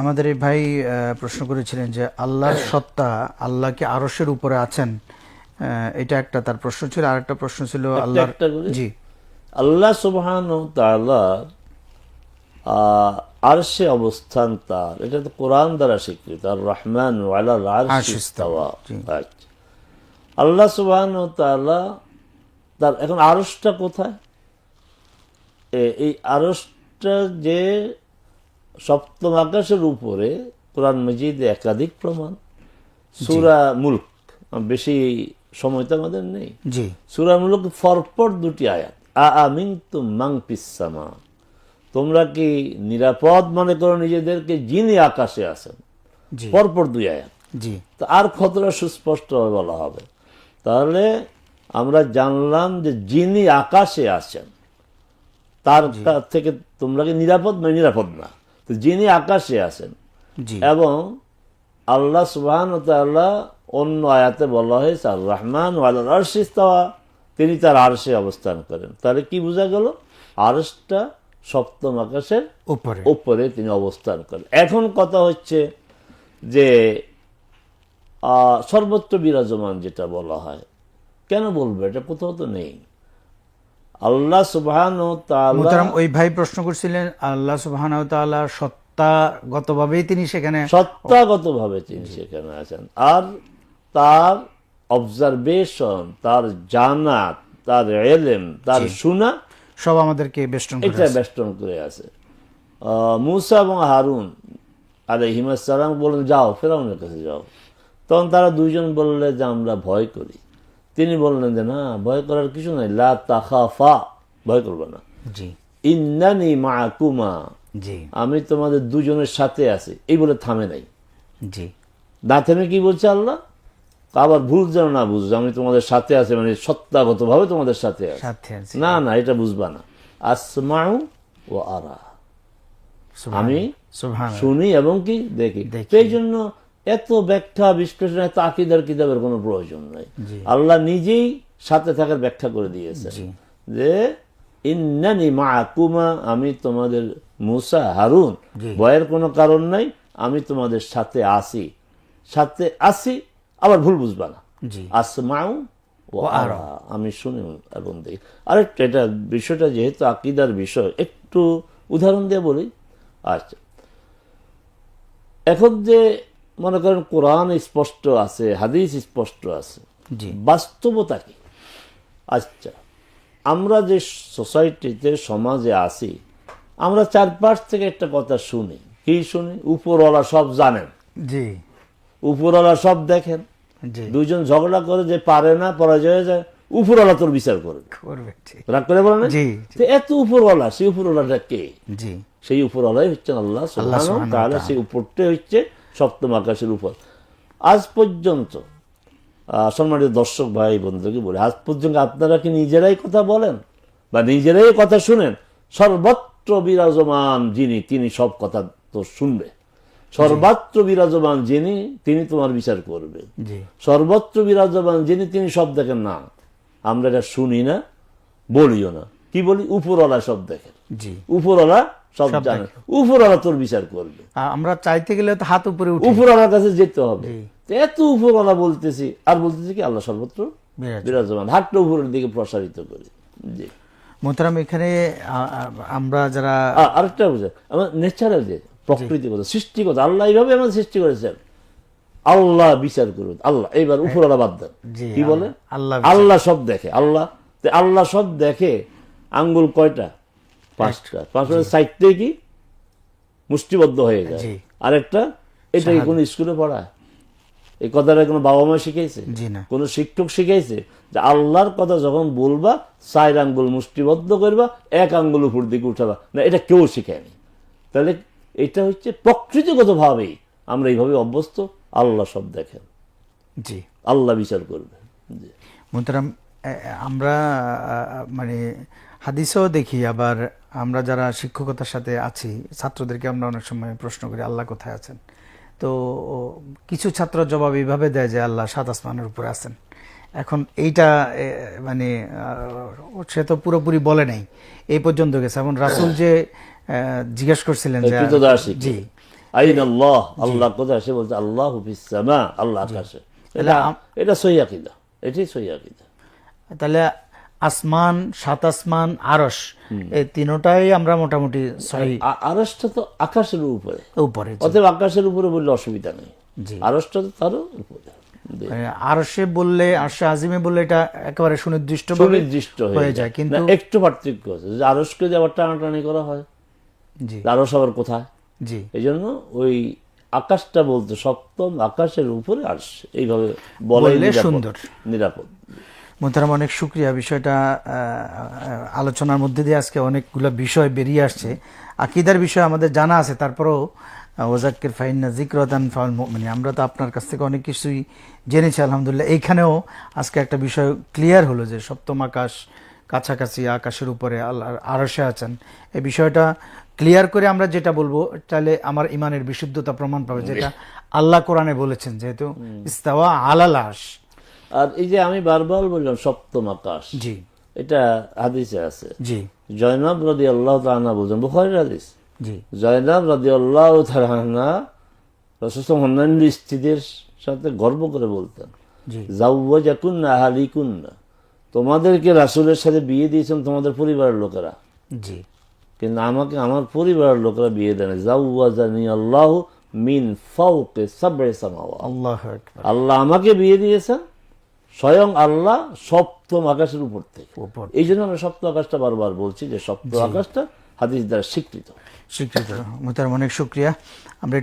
আমাদের এই ভাই প্রশ্ন করেছিলেন যে আল্লাহর সত্তা, আল্লাহ কি আরশের উপরে আছেন? এটা একটা তার প্রশ্ন ছিল। আর একটা প্রশ্ন ছিল আল্লাহর, জি আল্লাহ সুবহানাহু ওয়া তাআলা আরশে অবস্থান তার, এটা তো কোরআন দ্বারা স্বীকৃত। আর রহমান আলাল আরশি ইস্তাওয়া। আচ্ছা, আল্লাহ সুবহানাহু ওয়া তাআলা তার এখন আরশটা কোথায়? এই আরশটা যে সপ্তম আকাশের উপরে, কোরআন মাজিদে একাধিক প্রমাণ। সূরা মুলক, বেশি সময় তো আমাদের নেই। জি সূরা মুলক পরপর দুটি আয়াত, আমিনতুম মান ফিস সামা, তোমরা কি নিরাপদ মনে করো নিজেদেরকে যিনি আকাশে আছেন, জি পরপর দুই আয়াত। জি তো আর কতটা সুস্পষ্টভাবে বলা হবে? তাহলে আমরা জানলাম যে যিনি আকাশে আছেন তার থেকে তোমরা কি নিরাপদ? নিরাপদ না। তো যিনি আকাশে আছেন, জি এবং আল্লাহ সুবহানাহু ওয়া তাআলা অন্য আয়াতে বলা হয়েছে আর রহমান আলাল আরশি ইস্তাওয়া, তিনি তার আরশে অবস্থান করেন। তাহলে কি বোঝা গেল? আরশটা সপ্তম আকাশের উপরে। উপরে তিনি অবস্থান করেন। এখন কথা হচ্ছে যে সর্বত্র বিরাজমান যেটা বলা হয়, কেন বলবো? এটা কোথাও তো নেই। আল্লাহ সুবহানাহু ওয়া তাআলা, মুহতারাম ওই ভাই প্রশ্ন করছিলেন আল্লাহ সুবহানাহু ওয়া তাআলা সত্তাগতভাবেই তিনি সেখানে, সত্তাগতভাবে তিনি সেখানে আছেন। আর তার অবজারভেশন, তার জানা, তার এলেম, তার শোনা, সব আমাদেরকে বেষ্টন করে এটা আছে। বেষ্টন করে আছে। মূসা এবং হারুন আলাইহিস সালাম বললেন, যাও ফেরাউনের কাছে যাও। তখন তারা দুইজন বললে যে আমরা ভয় করি। তিনি বললেন যে না, ভয় করার কিছু নাই, লা তাখাফা, ভয় করবে না, জি ইন্নানি মাআকুমা, জি আমি তোমাদের দুজনের সাথে আছি। এই বলে থামে নাই। জি না থেমে কি বলছে আল্লাহ? আবার ভুল যেন না বুঝছো, আমি তোমাদের সাথে আছি মানে সত্তাগত ভাবে তোমাদের সাথে আছি। সাথে আছে। না না, এটা বুঝবা না। আসমাউ ও আরা, আমি সুবহানাল্লাহ। শুনি এবং কি দেখি। দেখি। এই জন্য এত ব্যাখ্যা বিশ্লেষণ, এত আকিদার কিতাবের কোনো প্রয়োজন নাই। জি। আল্লাহ নিজেই সাথে থাকার ব্যাখ্যা করে দিয়েছে জি যে ইন্নানি মাআকুমা, আমি তোমাদের, মূসা হারুন, জি। ভয়ের কোনো কারণ নাই, আমি তোমাদের সাথে আছি, সাথে আছি। আবার ভুল বুঝবা না, জি আসমাউ ও আরা, আমি শুনি এবং দেখি। আরেকটা, এটা বিষয়টা যেহেতু আকিদার বিষয়, একটু উদাহরণ দিয়ে বলি। আচ্ছা, এখন যে মনে করেন কোরআন স্পষ্ট আছে, হাদিস স্পষ্ট আছে, জি বাস্তবতা কি? আচ্ছা, আমরা যে সোসাইটিতে, সমাজে আছি, আমরা চারপাশ থেকে একটা কথা শুনি। কি শুনি? উপরওয়ালা সব জানেন, জি উপরওয়ালা সব দেখেন। জি দুইজন ঝগড়া করে, যে পারে না, পরাজয় হয়ে যায়, উপরওয়ালা তোর বিচার করবে। করবে, ঠিক। রাগ করে বলে না? জি তো এত উপরওয়ালা, সেই উপরওয়ালাটা কে? জি সেই উপরওয়ালাই হচ্ছেন আল্লাহ সুবহানাহু ওয়া তাআলা। সেই উপরটাই হচ্ছে সপ্তম আকাশের উপর। আজ পর্যন্ত সম্মানিত দর্শক ভাই বন্ধুকে বলে, আজ পর্যন্ত আপনারা কি নিজেরাই কথা বলেন বা নিজেরাই কথা শুনেন? সর্বত্র বিরাজমান যিনি, তিনি সব কথা তো শুনবে। সর্বত্র বিরাজমান যিনি, তিনি তোমার বিচার করবে। জি সর্বত্র বিরাজমান যিনি, তিনি সব দেখেন না। আমরা এটা শুনি না, বলিও না। কি বলি? উপরওয়ালা সব দেখেন, জি উপরওয়ালা সব জানেন, উপরওয়ালা তোর বিচার করবে। আমরা চাইতে গেলে তো হাত উপরে উঠে উপরওয়ালার কাছে যেতে হবে। তো এত উপরওয়ালা বলতেছি, আর বলতেছি কি আল্লাহ সর্বত্র বিরাজমান, হাতটা উপরের দিকে প্রসারিত করে। জি, মোহতারাম, এখানে আমরা যারা আরেকটা বুঝে, আমার নেচারাল যে প্রকৃতিগত সৃষ্টিগত, আল্লাহ এইভাবে আমাদের সৃষ্টি করেছেন। আল্লাহ বিচার করুন, আল্লাহ এইবার উপরওয়ালা বাদ দেন। জি, কি বলে? আল্লাহ আল্লাহ সব দেখে। আল্লাহ, আল্লাহ সব দেখে। আঙ্গুল কয়টা? 5টা। 5টার সাইডটাই কি মুষ্টিবদ্ধ হয়ে যায়। জি। আরেকটা, এটা কি কোনো স্কুলে পড়ায়? এই কথাটা কোনো বাবা মা শিখাইছে? জি না। কোন শিক্ষক শিখাইছে যে আল্লাহর কথা যখন বলবা 4 আঙ্গুল মুষ্টিবদ্ধ করবা, 1 আঙ্গুল উপর দিকে উঠাবা? না, এটা কেউ শিখায়নি। তাহলে এটা হচ্ছে প্রকৃতিগত ভাবেই আমরা এইভাবে অভ্যস্ত। আল্লাহ সব দেখেন, জি আল্লাহ বিচার করবে। জি। মোহতারাম, আমরা মানে হাদিসেও দেখি, আবার আমরা যারা শিক্ষকতার সাথে আছি, ছাত্রদেরকে আমরা অনেক সময় প্রশ্ন করি আল্লাহ কোথায় আছেন। তো কিছু ছাত্র জবাব এইভাবে দেয় যে আল্লাহ 7 আসমানের উপরে আছেন। এখন এইটা মানে সে তো পুরোপুরি বলে নাই, এই পর্যন্ত গেছে। এখন রাসূল যে জিজ্ঞেস করছিলেন যে, কৃতদাসী। জি আইন আল্লাহ, আল্লাহ কোথায়? সে বলছে আল্লাহ ফিস সামা, আল্লাহ আকাশে। এটা সহিহ আকীদা, এটাই সহিহ আকীদা। তাহলে আসমান, সাত আসমান, আরশ, এই তিনটাই আমরা মোটামুটি সহি। আরশটা তো আকাশের উপরে, উপরে, অতএব আকাশের উপরে বললে অসুবিধা নেই। জি। আরশটা তো তারও উপরে। আরশে বললে, আরশে আজিমে বললে এটা একেবারে সুনির্দিষ্ট সুনির্দিষ্ট হয়ে যায়, কিন্তু না, একটু পার্থক্য আছে। যে আরশকে যে আবার টানাটানি করা হয়, জি আরশ আবার কোথায়? জি এই জন্য ওই আকাশটা বলতে সপ্তম আকাশের উপরে আরশ, এইভাবে বলাই বললে নিরাপদ, সুন্দর। নিরাপদ। মোহতারাম, অনেক শুকরিয়া। বিষয়টা আলোচনার মধ্যে দিয়ে আজকে অনেকগুলো বিষয় বেরিয়ে আসছে। আকীদার বিষয় আমাদের জানা আছে, তারপরেও ওয়াজাক্কির ফাইন্না যিকরাতান ফাউল মুমিনিন, আমরা তো আপনার কাছ থেকে অনেক কিছুই জেনেছি আলহামদুলিল্লাহ। এইখানেও আজকে একটা বিষয় ক্লিয়ার হলো যে সপ্তম আকাশ, কাছাকাছি আকাশের উপরে আল্লাহ আরশে আছেন। এই বিষয়টা ক্লিয়ার করে আমরা যেটা বলবো, তাহলে আমার ইমানের বিশুদ্ধতা প্রমাণ পাবে, যেটা আল্লাহ কোরআনে বলেছেন, যেহেতু ইস্তাওয়া আলাল আরশ। আর এই যে আমি বারবার বললাম সপ্তম আকাশ, জি এটা হাদিসে আছে। জি জয়নাব রাদিয়াল্লাহু তাআলা বলছেন, বুখারীর হাদিস, জি জয়নাব রাদিয়াল্লাহু তাআলা রাসূল অন্যান্য স্ত্রীদের সাথে গর্ব করে বলতেন, জি জাওয়াজাকুন্না আহলিকুন্না, তোমাদেরকে রাসূলের সাথে বিয়ে দিয়েছেন তোমাদের পরিবারের লোকেরা, জি কিন্তু আমাকে আমার পরিবারের লোকেরা বিয়ে দেন। জাওয়াজানি আল্লাহু মিন ফাওকে সাব'i সামাওয়াত, আল্লাহু আকবার। আল্লাহ আমাকে বিয়ে দিয়েছেন স্বয়ং আল্লাহ সপ্তম আকাশের উপর থেকে। এই জন্য আমরা সপ্তম আকাশটা বারবার বলছি, যে সপ্তম আকাশটা হাদিস দ্বারা স্বীকৃত। স্বীকৃত। মোহতারাম, অনেক শুকরিয়া। আমরা